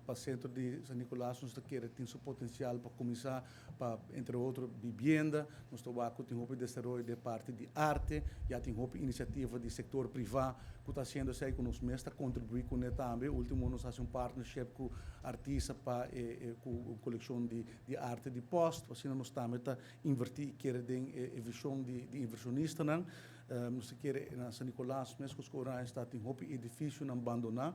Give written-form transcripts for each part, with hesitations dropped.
para o centro de San Nicolás, nós queremos ter seu potencial para começar, para, entre outros, vivienda, nós temos um desenvolvimento de parte de arte, já tem uma iniciativa de setor privado, que está sendo assim, que nós mesmos contribuir com ele também. O último, nós fazemos um partnership com artistas para com a coleção de arte de post, assim nós também está invertir, queremos a visão de inversionista, nós queremos na San Nicolás, mesmo que os está tem um edifício não abandonar,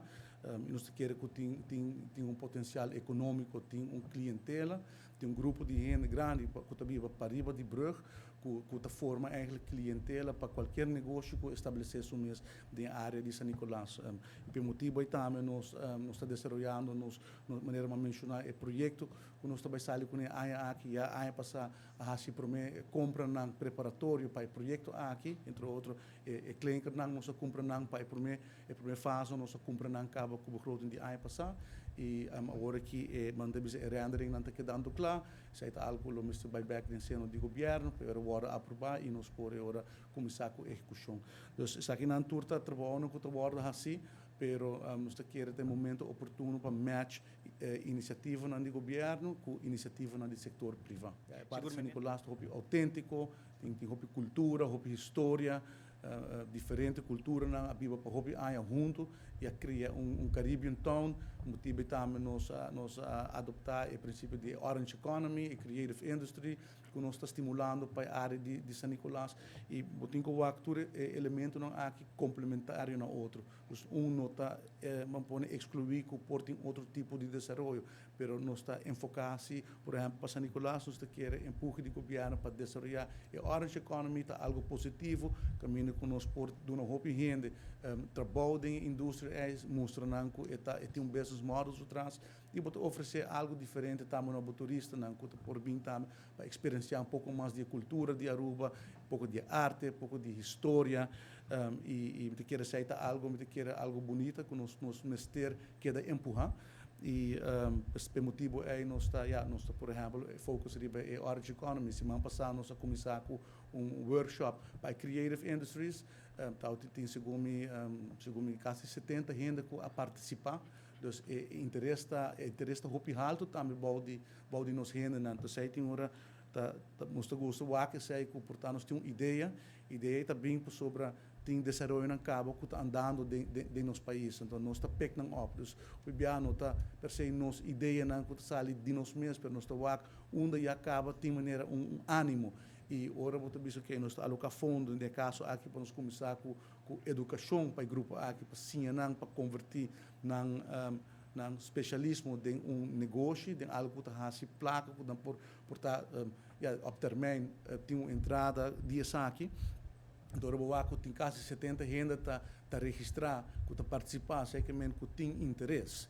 nós queremos que tem um potencial econômico, tem clientela, tem um grupo de gente grande que está viva para riba de Brug, que forma eigenlijk clientela para qualquer negócio que estabelecer mesmo na área de San Nicolás. E por motivo aí também nós estamos desenvolvendo, de maneira de mencionar, o projeto que nós estamos fazendo com a aqui, a passar a fazer compra no preparatório para o projeto aqui, entre outros, e cliente nós compra para a primeira fase, nós compra cabo com o grote de a passar, e agora que mandamos a rendering não está quedando claro, se é algo que nós estamos back no seno do governo, para agora aprovar e nós podemos agora começar com a execução. Então, isso aqui não turta trabalhando com o trabalho assim, pero nós queremos ter um momento oportuno para match iniciativa no governo com iniciativa no setor privado. Para San Nicolás é autêntico, tem cultura, história, diferente cultura na viva para hobby junto e cria Caribbean town, motivo também nós adoptar o princípio de Orange Economy e Creative Industry, que nós está estimulando para a área de San Nicolás e botinho o actor elemento não aqui complementário no outro, não está excluir que portem outro tipo de desenvolvimento, pero nós está enfocado-se, por exemplo, para San Nicolás nós quer empurrar de governo para desenvolver a Orange Economy, está algo positivo, caminho que nós por de uma roupa gente trabalho em indústria mostrando que tem business models atrás e oferecer algo diferente também ao turista, por vir também para experienciar pouco mais de cultura de Aruba, pouco de arte, pouco de história e me quer aceitar algo, me quer algo bonito que nós mestre quer empurrar. E por motivo aí nós está por exemplo focus riba é Orange Economy. Semana passada nós começar com workshop para Creative Industries, tem segundo quase 70 gente a participar. Então interesse hopi alto também balde nos gente não sei tem hora nós gosta que sei que portanto nós tem uma ideia também sobre tem desenvolvimento em cabo que está andando de nosso país, então nós está pegando op, dus o biano está per se nossa ideia não que está ali de nós mesmos, mas nós está onde acaba tem maneira ânimo e ora vou ter que nós está alocar fundo no caso aqui para nós começar com educação para o grupo aqui para ensinar para convertir na especialismo de negócio, de algo que está se placa, que por op termijn tem uma entrada de aqui. Então, o tem quase 70 gente a registrar, que participar, sei que tem interesse.